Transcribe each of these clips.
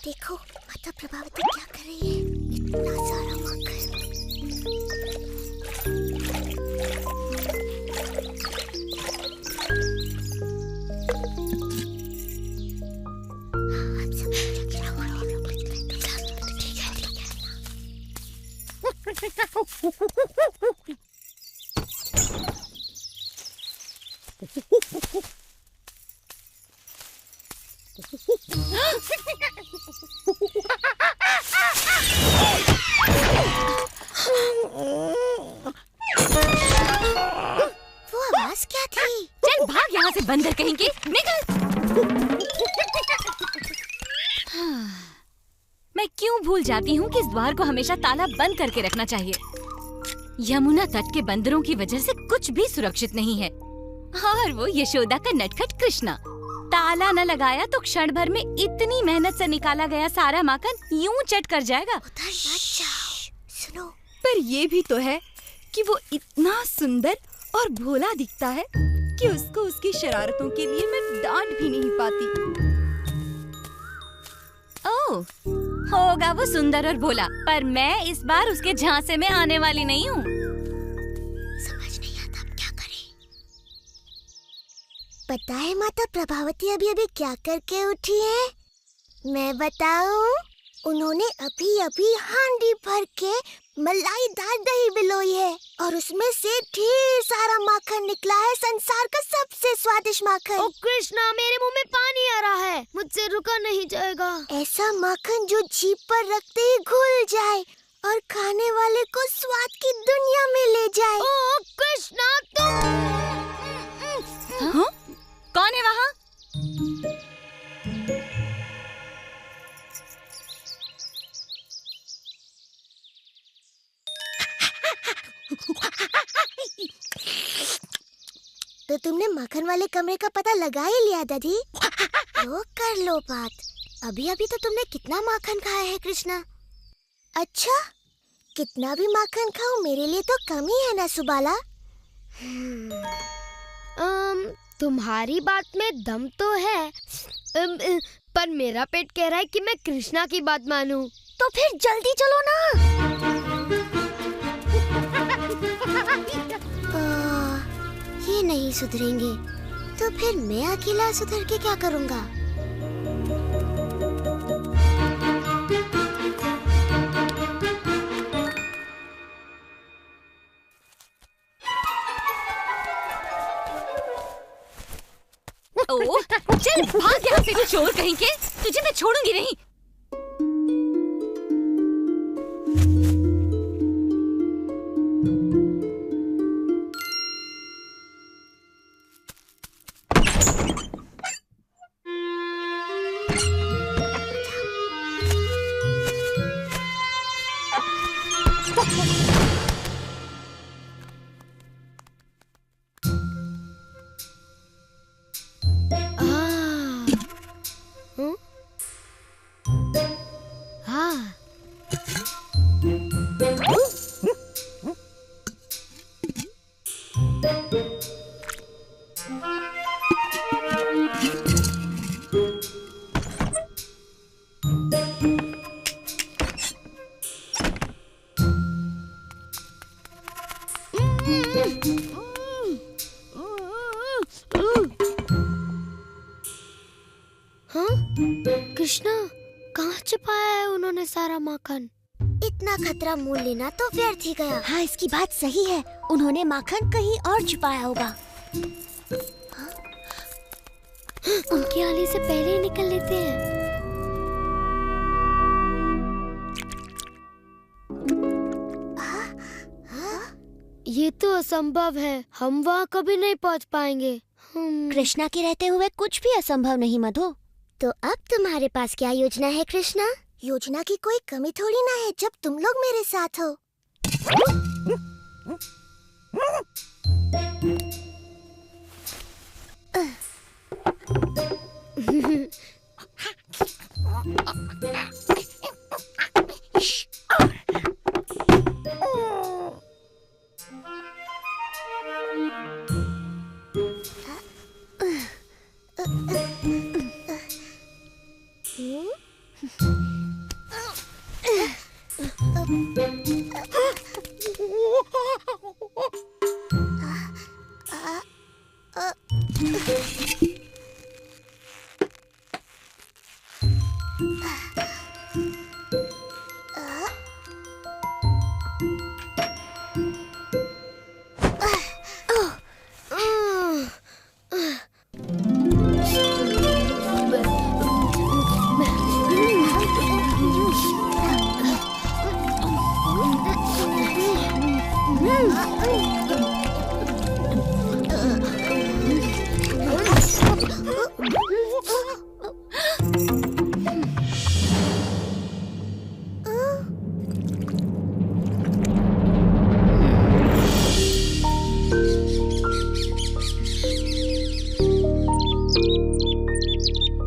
देखो माता प्रभावती क्या कर रही है, इतना सारा माखन। वो आवाज क्या थी? चल भाग यहाँ से बंदर कहेंगे, निकल। मैं क्यों भूल जाती हूँ कि इस द्वार को हमेशा ताला बंद करके रखना चाहिए। यमुना तट के बंदरों की वजह से कुछ भी सुरक्षित नहीं है। और वो यशोदा का नटखट कृष्णा, ताला न लगाया तो क्षण भर में इतनी मेहनत से निकाला गया सारा माखन यूं चट कर जाएगा। उधर मत जाओ, सुनो। पर ये भी तो है कि वो इतना सुंदर और भोला दिखता है कि उसको उसकी शरारतों के लिए मैं डांट भी नहीं पाती। ओह, होगा वो सुंदर और भोला, पर मैं इस बार उसके झांसे में आने वाली नहीं हूँ। समझ नहीं आता अब क्या करें। पता है माता प्रभावती अभी अभी क्या करके उठी है? मैं बताऊं? उन्होंने अभी अभी हांडी भर के मलाईदार दही बिलोई है और उसमें से ढेर सारा माखन निकला है, संसार का सबसे स्वादिष्ट माखन। ओ कृष्णा, मेरे मुंह में पानी आ रहा है, मुझसे रुका नहीं जाएगा। ऐसा माखन जो जीभ पर रखते ही घुल जाए और खाने वाले को स्वाद की दुनिया में ले जाए। ओ कृष्णा, तुम हाँ? कौन है वहाँ? तो तुमने माखन वाले कमरे का पता लगा ही लिया दादी? तो कर लो बात। अभी अभी तो तुमने कितना माखन खाया है कृष्णा? अच्छा, कितना भी माखन खाओ मेरे लिए तो कम ही है ना सुबाला। तुम्हारी बात में दम तो है, पर मेरा पेट कह रहा है कि मैं कृष्णा की बात मानूं। तो फिर जल्दी चलो ना। ये नहीं सुधरेंगे तो फिर मैं अकेला सुधर के क्या करूँगा? ओह, चल भाग यहाँ से चोर कहीं के, तुझे मैं छोड़ूंगी नहीं। कृष्णा, कहाँ छिपाया है उन्होंने सारा माखन? इतना खतरा मोल लेना तो व्यर्थ ही गया। हाँ, इसकी बात सही है, उन्होंने माखन कहीं और छुपाया होगा। उनके आने से पहले ही निकल लेते हैं। ये तो असंभव है, हम वहाँ कभी नहीं पहुँच पाएंगे। कृष्णा के रहते हुए कुछ भी असंभव नहीं मधु। तो अब तुम्हारे पास क्या योजना है कृष्णा? योजना की कोई कमी थोड़ी ना है जब तुम लोग मेरे साथ हो।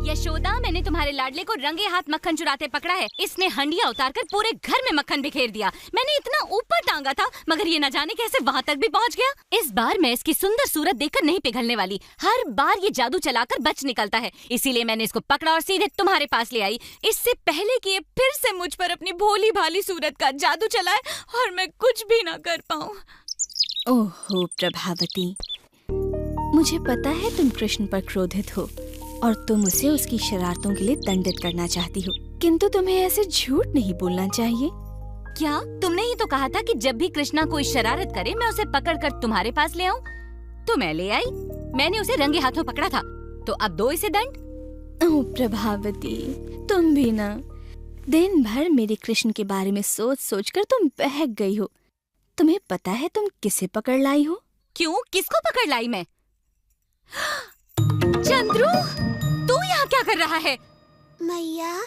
यशोदा, मैंने तुम्हारे लाडले को रंगे हाथ मक्खन चुराते पकड़ा है। इसने हंडिया उतारकर पूरे घर में मक्खन बिखेर दिया। मैंने इतना ऊपर टांगा था, मगर ये न जाने कैसे वहाँ तक भी पहुँच गया। इस बार मैं इसकी सुंदर सूरत देखकर नहीं पिघलने वाली। हर बार ये जादू चलाकर बच निकलता है, इसीलिए मैंने इसको पकड़ा और सीधे तुम्हारे पास ले आई, इससे पहले कि ये फिर से मुझ पर अपनी भोली भाली सूरत का जादू चलाए और मैं कुछ भी न कर पाऊँ। ओहो प्रभावती, मुझे पता है तुम कृष्ण पर क्रोधित हो और तुम उसे उसकी शरारतों के लिए दंडित करना चाहती हो, किंतु तुम्हें ऐसे झूठ नहीं बोलना चाहिए। क्या तुमने ही तो कहा था कि जब भी कृष्णा कोई शरारत करे मैं उसे पकड़कर तुम्हारे पास ले आऊं? तो मैं ले आई। मैंने उसे रंगे हाथों पकड़ा था, तो अब दो इसे दंड। ओह प्रभावती, तुम भी ना, दिन भर मेरे कृष्ण के बारे में सोच सोच कर तुम बहक गई हो। तुम्हें पता है तुम किसे पकड़ लाई हो? क्यों, किसको पकड़ लाई मैं? चंद्रू, तू यहाँ क्या कर रहा है? मैया।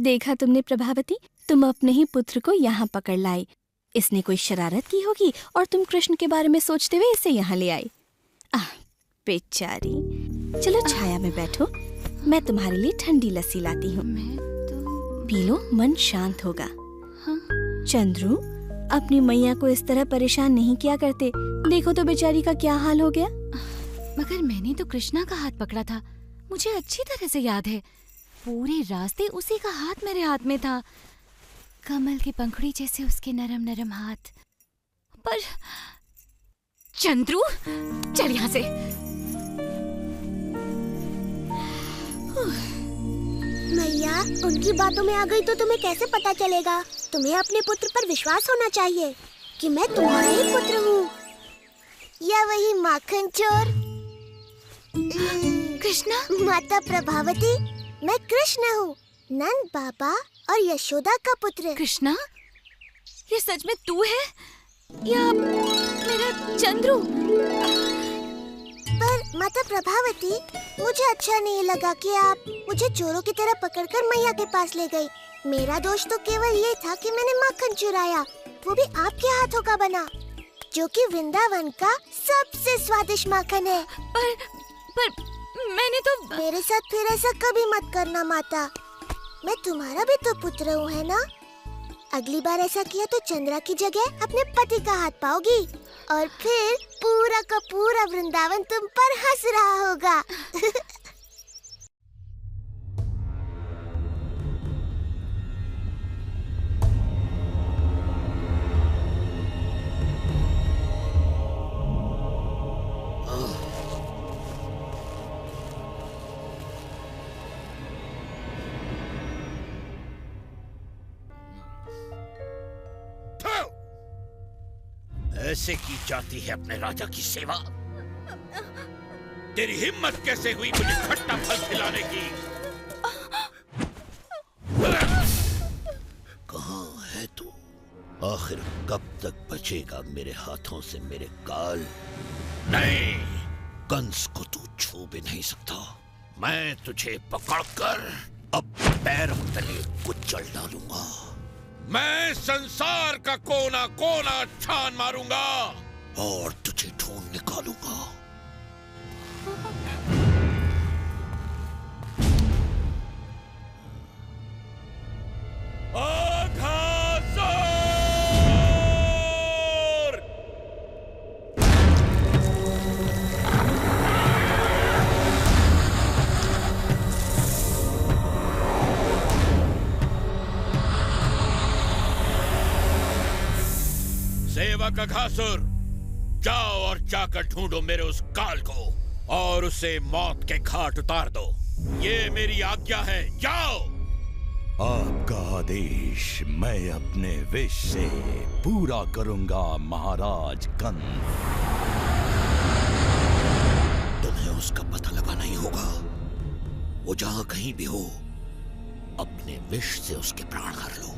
देखा तुमने प्रभावती, तुम अपने ही पुत्र को यहाँ पकड़ लाई। इसने कोई शरारत की होगी और तुम कृष्ण के बारे में सोचते हुए इसे यहाँ ले आई। बेचारी। चलो छाया में बैठो, मैं तुम्हारे लिए ठंडी लस्सी लाती हूँ। पी लो, मन शांत होगा। चंद्रू, अपनी मैया को इस तरह परेशान नहीं किया करते। देखो तो बेचारी का क्या हाल हो गया। मगर मैंने तो कृष्णा का हाथ पकड़ा था, मुझे अच्छी तरह से याद है। पूरे रास्ते उसी का हाथ मेरे हाथ में था, कमल की पंखुड़ी जैसे उसके नरम नरम हाथ। पर चंद्रू, चल यहाँ से। मैया, उनकी बातों में आ गई तो तुम्हें कैसे पता चलेगा? तुम्हें अपने पुत्र पर विश्वास होना चाहिए कि मैं तुम्हारा ही पुत्र हूँ, या वही माखन चोर कृष्णा। माता प्रभावती, मैं कृष्ण हूँ, नंद बाबा और यशोदा का पुत्र। कृष्णा, ये सच में तू है या मेरा चंद्रू? पर माता प्रभावती, मुझे अच्छा नहीं लगा कि आप मुझे चोरों की तरह पकड़कर मैया के पास ले गई। मेरा दोष तो केवल ये था कि मैंने माखन चुराया, वो भी आपके हाथों का बना, जो कि वृंदावन का सबसे स्वादिष्ट माखन है। पर मैंने तो। मेरे साथ फिर ऐसा कभी मत करना माता, मैं तुम्हारा भी तो पुत्र हूँ, है ना? अगली बार ऐसा किया तो चंद्रा की जगह अपने पति का हाथ पाओगी और फिर पूरा का पूरा वृंदावन तुम पर हंस रहा होगा। ऐसे की जाती है अपने राजा की सेवा? तेरी हिम्मत कैसे हुई मुझे खट्टा फल खिलाने की? कहाँ है तू? आखिर कब तक बचेगा मेरे हाथों से मेरे काल? नहीं, कंस को तू छू भी नहीं सकता। मैं तुझे पकड़कर अब पैरों तले कुचल डालूंगा। मैं संसार का कोना कोना छान मारूंगा और तुझे ढूंढ निकालूंगा। सेवक अघासुर, जाओ और जाकर ढूंढो मेरे उस काल को और उसे मौत के घाट उतार दो। ये मेरी आज्ञा है, जाओ। आपका आदेश मैं अपने विश से पूरा करूंगा महाराज कंस। तुम्हें उसका पता लगाना ही होगा। वो जहां कहीं भी हो, अपने विश से उसके प्राण हर लो।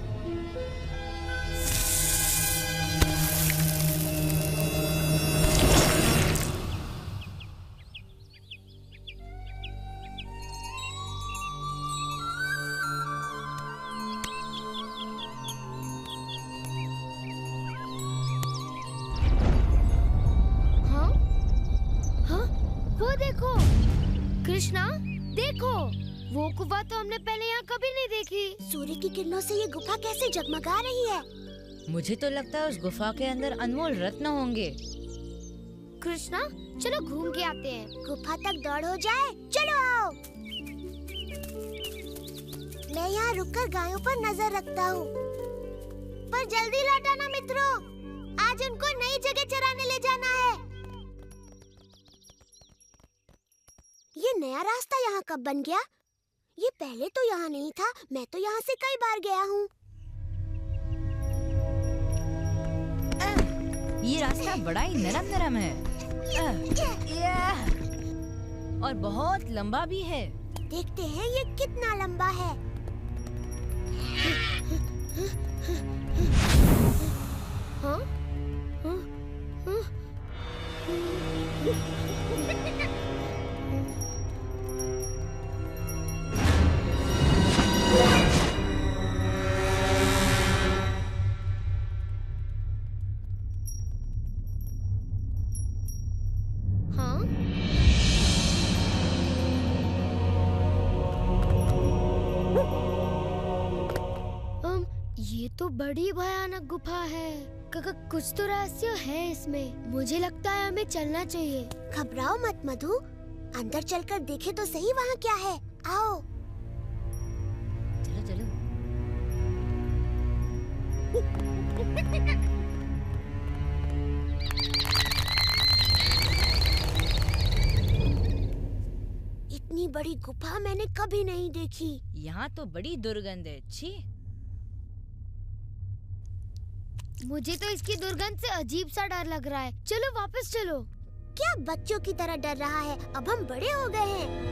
कृष्णा, देखो, वो गुफा तो हमने पहले यहाँ कभी नहीं देखी। सूर्य की किरणों से ये गुफा कैसे जगमगा रही है? मुझे तो लगता है उस गुफा के अंदर अनमोल रत्न होंगे। कृष्णा, चलो घूम के आते हैं। गुफा तक दौड़ हो जाए, चलो आओ। मैं यहाँ रुककर गायों पर नजर रखता हूँ, पर जल्दी लौटाना मित्रों, आज उनको नई जगह चराने ले जाना है। ये नया रास्ता यहाँ कब बन गया? ये पहले तो यहाँ नहीं था। मैं तो यहाँ से कई बार गया हूँ। ये रास्ता बड़ा ही नरम नरम है और बहुत लंबा भी है। देखते हैं ये कितना लंबा है। हाँ? ये तो बड़ी भयानक गुफा है। कुछ तो रहस्य है इसमें। मुझे लगता है हमें चलना चाहिए। घबराओ मत मधु, अंदर चलकर देखे तो सही वहाँ क्या है। आओ। चलो चलो। इतनी बड़ी गुफा मैंने कभी नहीं देखी। यहाँ तो बड़ी दुर्गंध है। छी। मुझे तो इसकी दुर्गंध से अजीब सा डर लग रहा है। चलो वापस चलो। क्या बच्चों की तरह डर रहा है? अब हम बड़े हो गए हैं।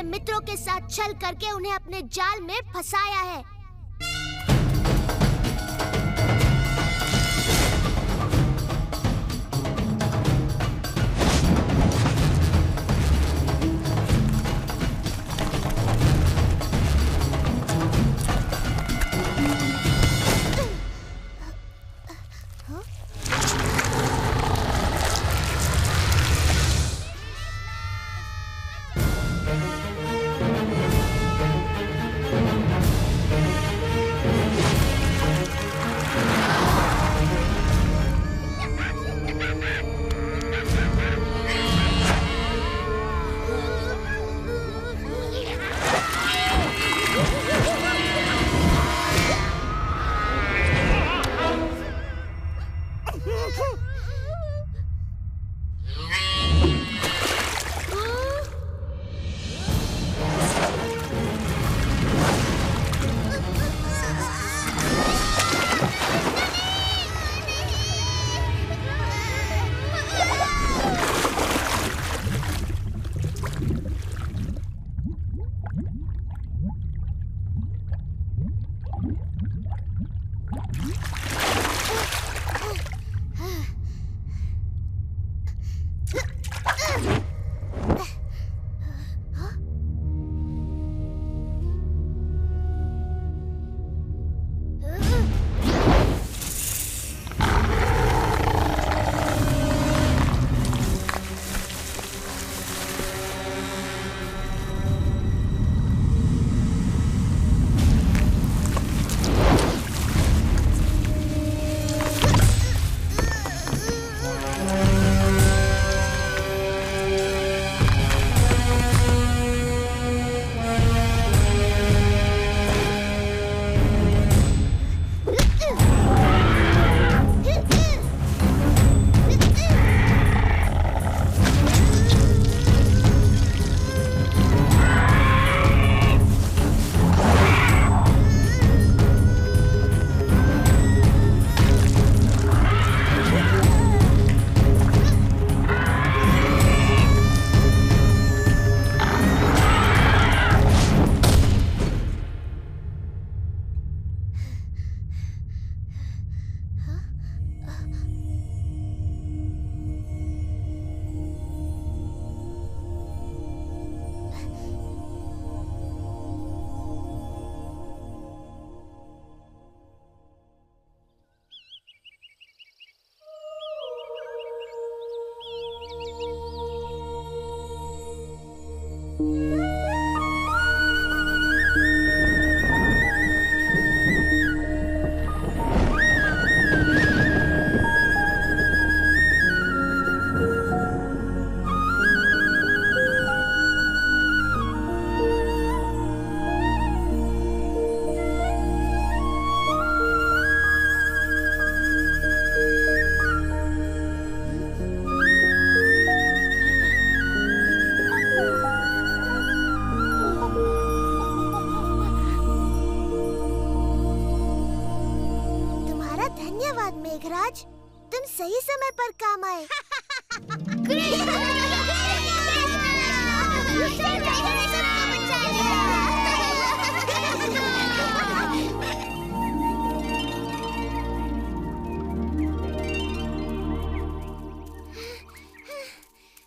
मित्रों के साथ छल करके उन्हें अपने जाल में फंसाया है। धन्यवाद मेघराज, तुम सही समय पर काम आए।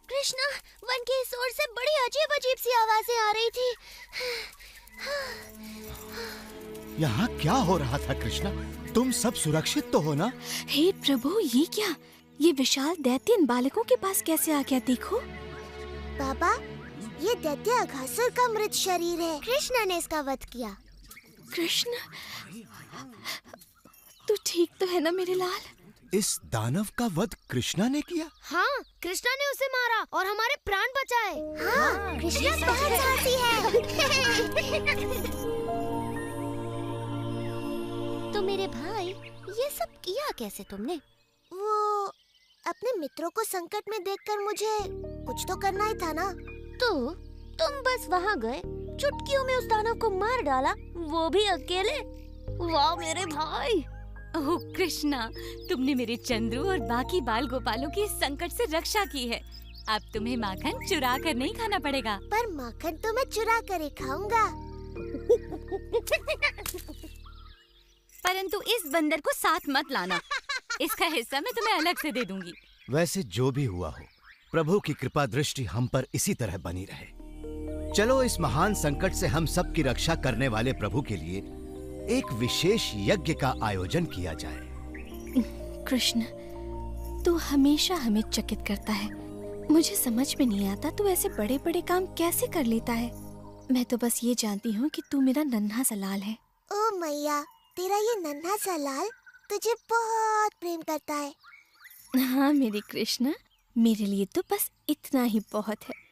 कृष्णा, वन के इस ओर से बड़ी अजीब अजीब सी आवाजें आ रही थी। यहाँ क्या हो रहा था कृष्णा? तुम सब सुरक्षित तो हो ना? हे प्रभु, ये क्या? ये विशाल दैत्य इन बालकों के पास कैसे आ गया? देखो बाबा, ये दैत्य अघासुर का मृत शरीर है। कृष्णा ने इसका वध किया। कृष्ण, तू ठीक तो है ना मेरे लाल? इस दानव का वध कृष्णा ने किया? हाँ, कृष्णा ने उसे मारा और हमारे प्राण बचाए। हाँ, कृष्णा बहुत साहसी है। तो मेरे भाई, ये सब किया कैसे तुमने? वो अपने मित्रों को संकट में देखकर मुझे कुछ तो करना ही था ना। तो तुम बस वहाँ गए, चुटकियों में उस दानव को मार डाला, वो भी अकेले। वाह मेरे भाई। ओह कृष्णा, तुमने मेरे चंद्रू और बाकी बाल गोपालों की इस संकट से रक्षा की है। अब तुम्हें माखन चुरा कर नहीं खाना पड़ेगा। पर माखन तो मैं चुरा कर ही खाऊंगा। परंतु इस बंदर को साथ मत लाना। इसका हिस्सा मैं तुम्हें अलग से दे दूंगी। वैसे जो भी हुआ हो, प्रभु की कृपा दृष्टि हम पर इसी तरह बनी रहे। चलो इस महान संकट से हम सब की रक्षा करने वाले प्रभु के लिए एक विशेष यज्ञ का आयोजन किया जाए। कृष्ण, तू हमेशा हमें चकित करता है। मुझे समझ में नहीं आता तू ऐसे बड़े बड़े काम कैसे कर लेता है। मैं तो बस ये जानती हूँ कि तू मेरा नन्हा सा लाल है। ओ मैया, तेरा ये नन्हा सा लाल तुझे बहुत प्रेम करता है। हाँ मेरी कृष्णा, मेरे लिए तो बस इतना ही बहुत है।